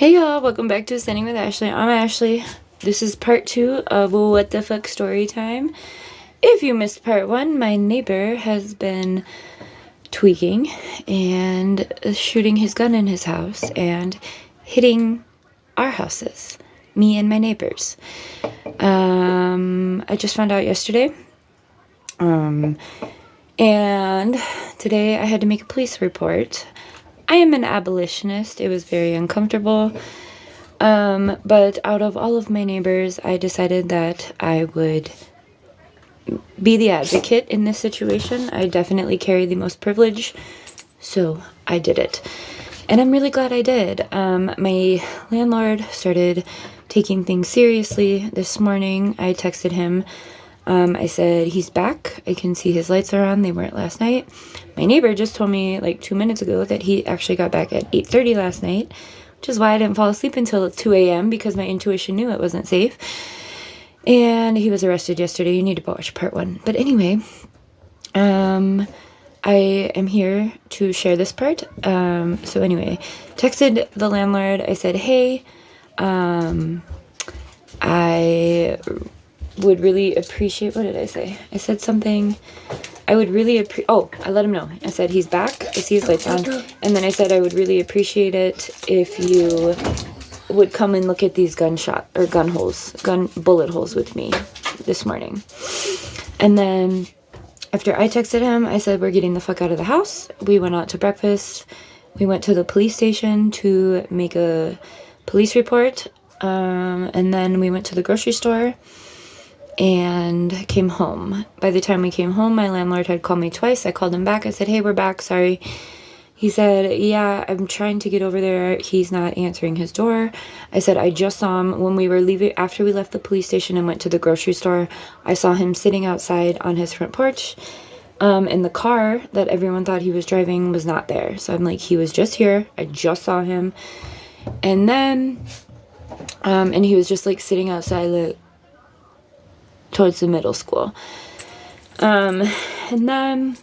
Hey y'all, welcome back to Standing with Ashley. I'm Ashley. This is part 2 of What the Fuck Story Time. If you missed part 1, my neighbor has been tweaking and shooting his gun in his house and hitting our houses, me and my neighbors. I just found out yesterday. And today I had to make a police report. I am an abolitionist. It was very uncomfortable. But out of all of my neighbors, I decided that I would be the advocate in this situation. I definitely carry the most privilege, so I did it. And I'm really glad I did. My landlord started taking things seriously this morning. I texted him. I said, he's back. I can see his lights are on. They weren't last night. My neighbor just told me like 2 minutes ago that he actually got back at 8:30 last night, which is why I didn't fall asleep until 2 a.m. because my intuition knew it wasn't safe. And he was arrested yesterday. You need to watch part 1. But anyway, I am here to share this part. So anyway, texted the landlord. I said, hey, I would really appreciate, what did I say? I said something, I would really I let him know. I said, he's back, I see his lights on, and then I said, I would really appreciate it if you would come and look at these bullet holes with me this morning. And then after I texted him, I said, we're getting the fuck out of the house. We went out to breakfast. We went to the police station to make a police report. And then we went to the grocery store and came home. By the time we came home, my landlord had called me twice. I called him back. I said, hey, we're back. Sorry. He said, yeah, I'm trying to get over there. He's not answering his door. I said, I just saw him when we were leaving. After we left the police station and went to the grocery store, I saw him sitting outside on his front porch. And the car that everyone thought he was driving was not there. So I'm like, he was just here. I just saw him. And then, and he was just like sitting outside towards the middle school. And then,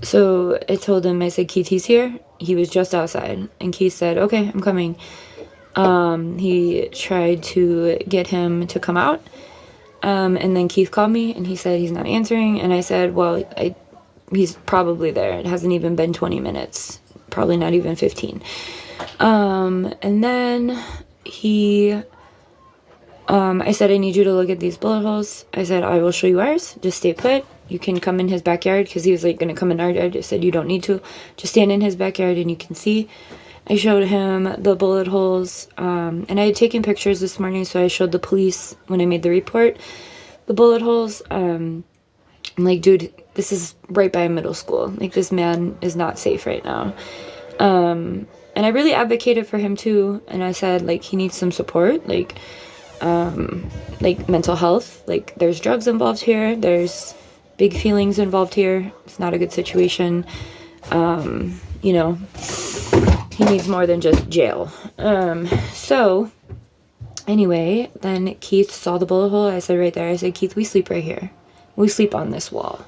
so I told him, I said, Keith, he's here. He was just outside. And Keith said, okay, I'm coming. He tried to get him to come out. And then Keith called me and he said he's not answering. And I said, well, he's probably there. It hasn't even been 20 minutes, probably not even 15. And then I said, I need you to look at these bullet holes. I said, I will show you ours. Just stay put. You can come in his backyard, because he was like going to come in our yard. I said, you don't need to. Just stand in his backyard and you can see. I showed him the bullet holes. And I had taken pictures this morning, so I showed the police when I made the report the bullet holes. I'm like, dude, this is right by a middle school. Like, this man is not safe right now. And I really advocated for him too. And I said, like, he needs some support. Like mental health, like there's drugs involved here, there's big feelings involved here. It's not a good situation. He needs more than just jail. So anyway, then Keith saw the bullet hole. I said right there, I said, Keith, we sleep right here. We sleep on this wall.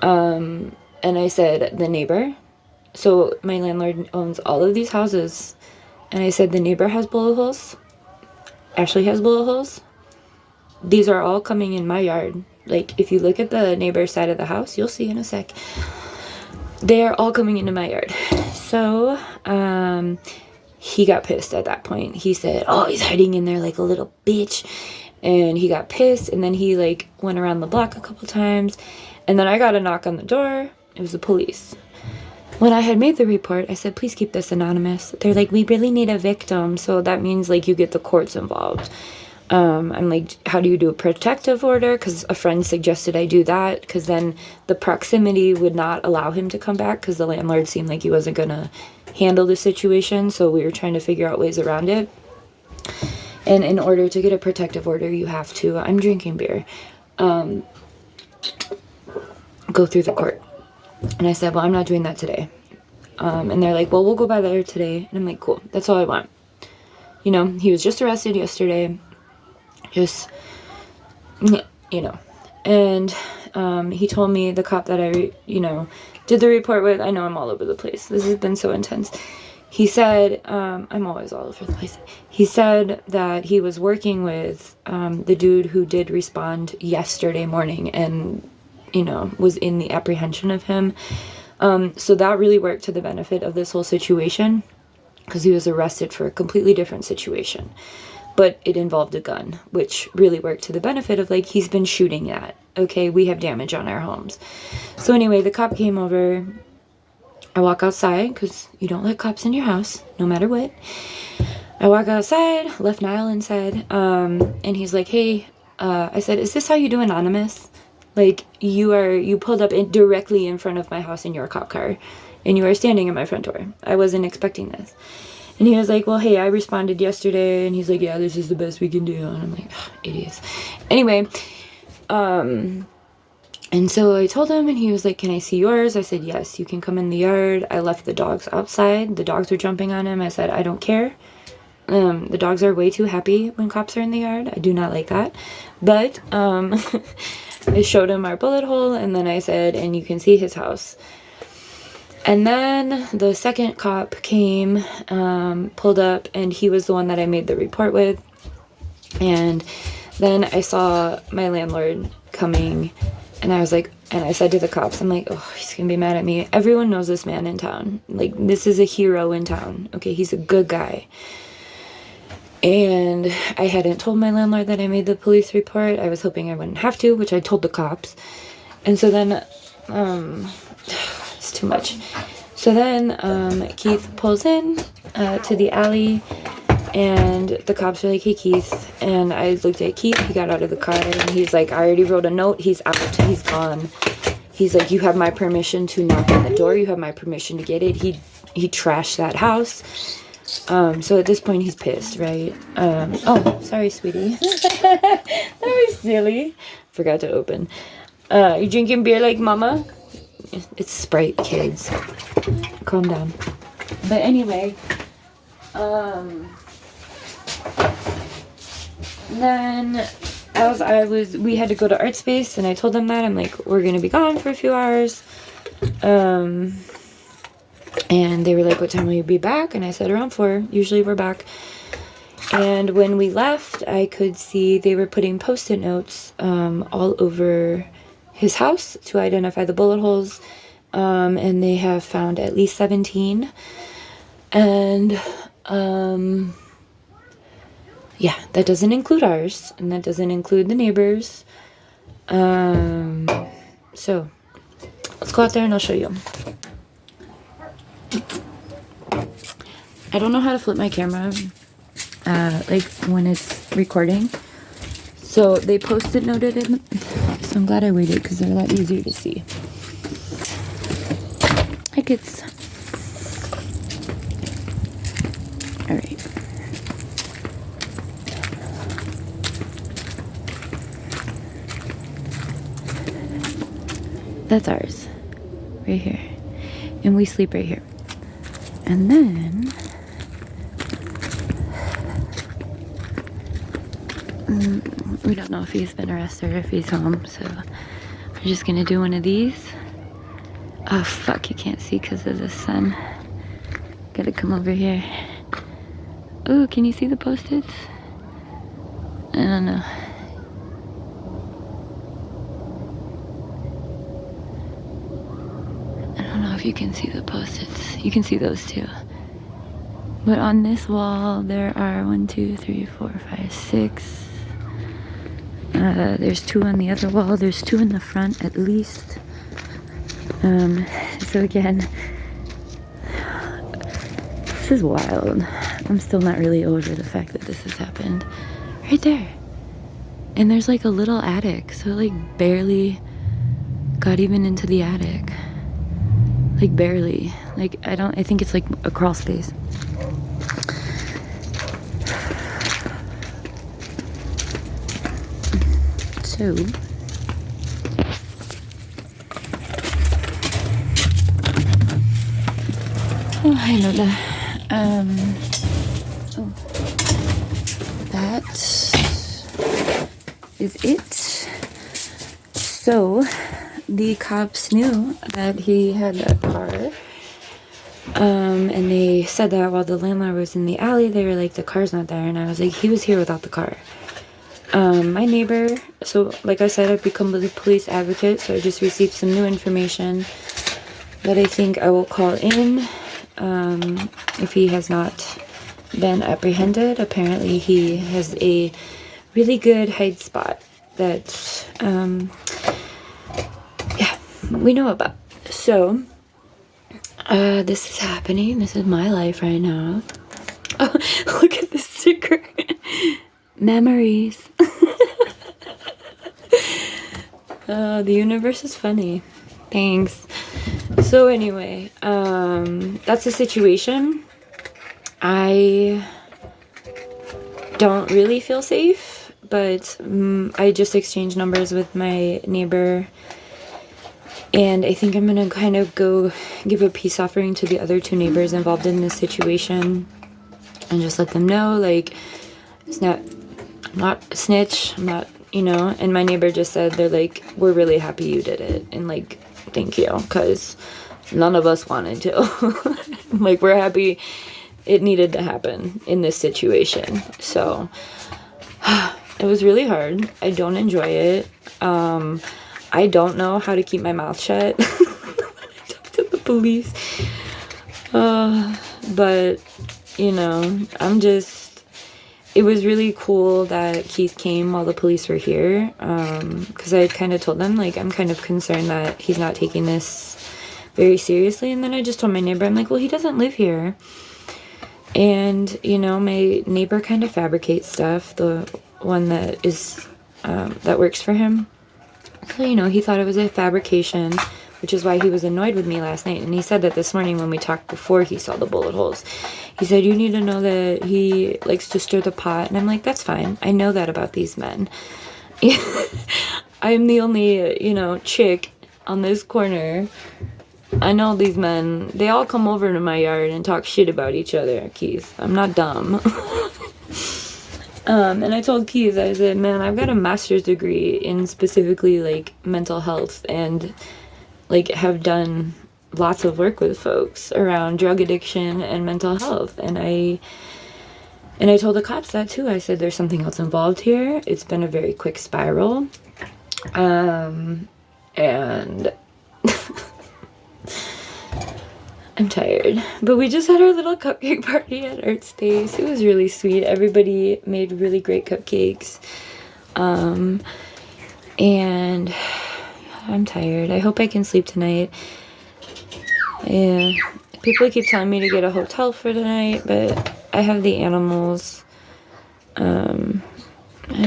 And I said, the neighbor, so my landlord owns all of these houses. And I said, the neighbor has bullet holes. Ashley has bullet holes. These are all coming in my yard. Like, if you look at the neighbor's side of the house, you'll see in a sec. They are all coming into my yard. So, he got pissed at that point. He said, oh, he's hiding in there like a little bitch. And he got pissed. And then he, like, went around the block a couple times. And then I got a knock on the door. It was the police. When I had made the report, I said, please keep this anonymous. They're like, we really need a victim. So that means, like, you get the courts involved. I'm like, how do you do a protective order? Because a friend suggested I do that, because then the proximity would not allow him to come back, because the landlord seemed like he wasn't going to handle the situation. So we were trying to figure out ways around it. And in order to get a protective order, you have to, I'm drinking beer, go through the court. And I said, well, I'm not doing that today. And they're like, well, we'll go by there today. And I'm like, cool, that's all I want. He was just arrested yesterday. And he told me, the cop that I did the report with, I know I'm all over the place. This has been so intense. He said, I'm always all over the place. He said that he was working with the dude who did respond yesterday morning and, you know, was in the apprehension of him. So that really worked to the benefit of this whole situation, because he was arrested for a completely different situation. But it involved a gun, which really worked to the benefit of, like, he's been shooting at. Okay, we have damage on our homes. So anyway, the cop came over. I walk outside, because you don't let cops in your house, no matter what. I walk outside, left Niall inside, and he's like, hey, I said, is this how you do anonymous? Like, you pulled up directly in front of my house in your cop car, and you are standing at my front door. I wasn't expecting this. And he was like, well, hey, I responded yesterday, and he's like, yeah, this is the best we can do. And I'm like, idiots. Anyway, and so I told him, and he was like, can I see yours? I said, yes, you can come in the yard. I left the dogs outside. The dogs were jumping on him. I said, I don't care. The dogs are way too happy when cops are in the yard. I do not like that. But I showed him our bullet hole, and then I said, and you can see his house. And then the second cop came, pulled up, and he was the one that I made the report with. And then I saw my landlord coming, and I was like, and I said to the cops, I'm like, oh, he's gonna be mad at me. Everyone knows this man in town. Like, this is a hero in town. Okay, he's a good guy. And I hadn't told my landlord that I made the police report. I was hoping I wouldn't have to, which I told the cops. And so then, it's too much. So then, Keith pulls in to the alley, and the cops are like, hey, Keith. And I looked at Keith. He got out of the car, and he's like, I already wrote a note. He's out. He's gone. He's like, you have my permission to knock on the door. You have my permission to get it. He trashed that house. So at this point, he's pissed, right? Oh, sorry, sweetie. That was silly. Forgot to open. You drinking beer like mama? It's Sprite, kids. Calm down. But anyway, then we had to go to art space, and I told them that. I'm like, we're gonna be gone for a few hours. And they were like, what time will you be back? And I said around 4. Usually we're back. And when we left, I could see they were putting Post-it notes all over his house to identify the bullet holes. And they have found at least 17. And yeah, that doesn't include ours, and that doesn't include the neighbors. So let's go out there and I'll show you. I don't know how to flip my camera, like when it's recording. So they Post-it noted it, so I'm glad I waited because they're a lot easier to see. Hi, kids. All right. That's ours, right here, and we sleep right here. And then we don't know if he's been arrested or if he's home, so we're just gonna do one of these. Oh fuck, you can't see because of the sun. Gotta come over here. Oh, can you see the Post-its? I don't know. I don't know if you can see the Post-its. You can see those too. But on this wall, there are 1, 2, 3, 4, 5, 6. There's 2 on the other wall. There's 2 in the front, at least. So again, this is wild. I'm still not really over the fact that this has happened. Right there. And there's like a little attic, so it like barely got even into the attic. Like barely. Like I think it's like a crawl space. So oh, I know that. That is it. So the cops knew that he had a car And they said that while the landlord was in the alley, they were like, the car's not there. And I was like, he was here without the car. My neighbor, so like I said, I've become a police advocate, so I just received some new information that I think I will call in. If he has not been apprehended, apparently he has a really good hide spot that, yeah, we know about. So, this is happening. This is my life right now. Oh, look at this sticker. Memories. The universe is funny. Thanks. So anyway, that's the situation. I don't really feel safe, but I just exchanged numbers with my neighbor, and I think I'm gonna kind of go give a peace offering to the other 2 neighbors involved in this situation and just let them know, like, I'm not a snitch, I'm not, you know. And my neighbor just said, they're like, we're really happy you did it, and like, thank you, because none of us wanted to. Like, we're happy it needed to happen in this situation. So it was really hard. I don't enjoy it. I don't know how to keep my mouth shut when I talk to the police. But, you know, it was really cool that Keith came while the police were here, because I kind of told them, like, I'm kind of concerned that he's not taking this very seriously. And then I just told my neighbor, I'm like, well, he doesn't live here. And, you know, my neighbor kind of fabricates stuff, the one that is, that works for him. So, you know, he thought it was a fabrication, which is why he was annoyed with me last night. And he said that this morning when we talked before he saw the bullet holes. He said, you need to know that he likes to stir the pot. And I'm like, that's fine. I know that about these men. I'm the only, you know, chick on this corner. I know these men, they all come over to my yard and talk shit about each other, Keith. I'm not dumb. And I told Keith, I said, man, I've got a master's degree in specifically, like, mental health, and, like, have done lots of work with folks around drug addiction and mental health. And I told the cops that too. I said, there's something else involved here. It's been a very quick spiral. And I'm tired. But we just had our little cupcake party at Art Space. It was really sweet. Everybody made really great cupcakes. And I'm tired. I hope I can sleep tonight. Yeah. People keep telling me to get a hotel for tonight, but I have the animals. I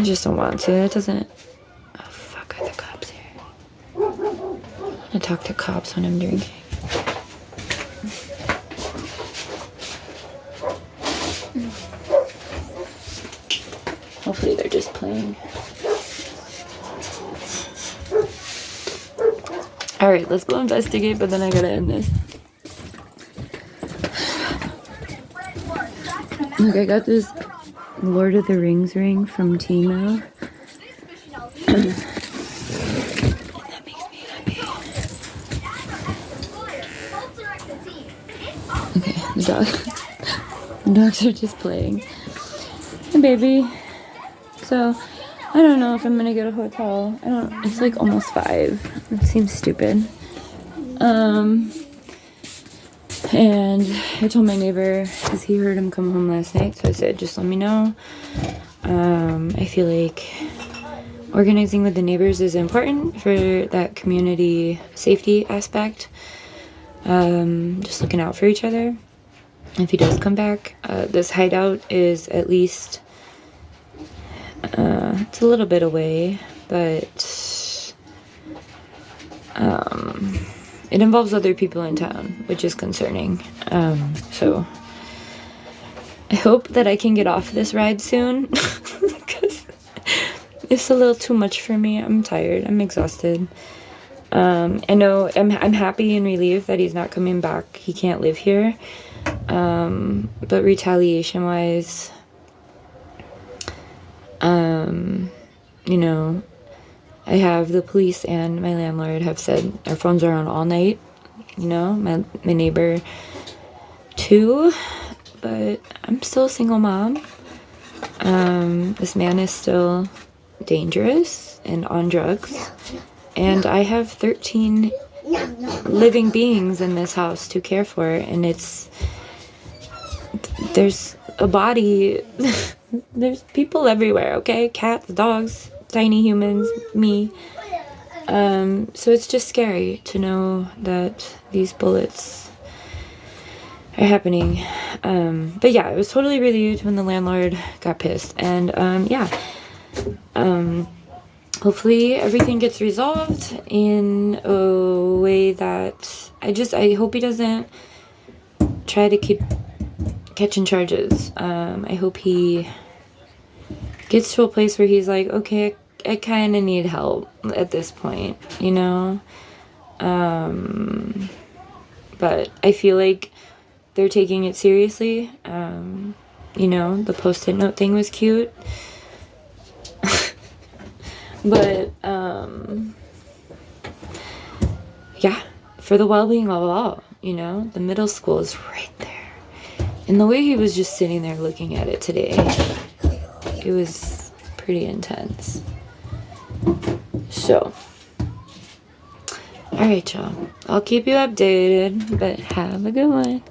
just don't want to. It doesn't... Oh, fuck, are the cops here? I talk to cops when I'm drinking. Hopefully they're just playing. Alright, let's go investigate, but then I gotta end this. Look, I got this Lord of the Rings ring from Temu. That makes me happy. Okay, the dogs are just playing. Hey, baby. So, I don't know if I'm gonna get a hotel. It's like almost 5. It seems stupid. And I told my neighbor, because he heard him come home last night, so I said, just let me know. I feel like organizing with the neighbors is important for that community safety aspect. Just looking out for each other. If he does come back, this hideout is at least, it's a little bit away, but it involves other people in town, which is concerning. So I hope that I can get off this ride soon, because it's a little too much for me. I'm tired. I'm exhausted. I know I'm happy and relieved that he's not coming back. He can't live here. But retaliation-wise, you know, I have the police and my landlord have said our phones are on all night. You know, my neighbor 2, but I'm still a single mom. This man is still dangerous and on drugs, and I have 13 living beings in this house to care for, and there's a body, there's people everywhere, okay? Cats, dogs, tiny humans, me. So it's just scary to know that these bullets are happening. But yeah, it was totally relieved when the landlord got pissed. And hopefully everything gets resolved in a way that I hope he doesn't try to keep catching charges. I hope he gets to a place where he's like, okay, I kind of need help at this point, you know? But I feel like they're taking it seriously. You know, the post-it note thing was cute. But, yeah, for the well-being of all, you know? The middle school is right there. And the way he was just sitting there looking at it today, it was pretty intense. So, alright, y'all. I'll keep you updated, but have a good one.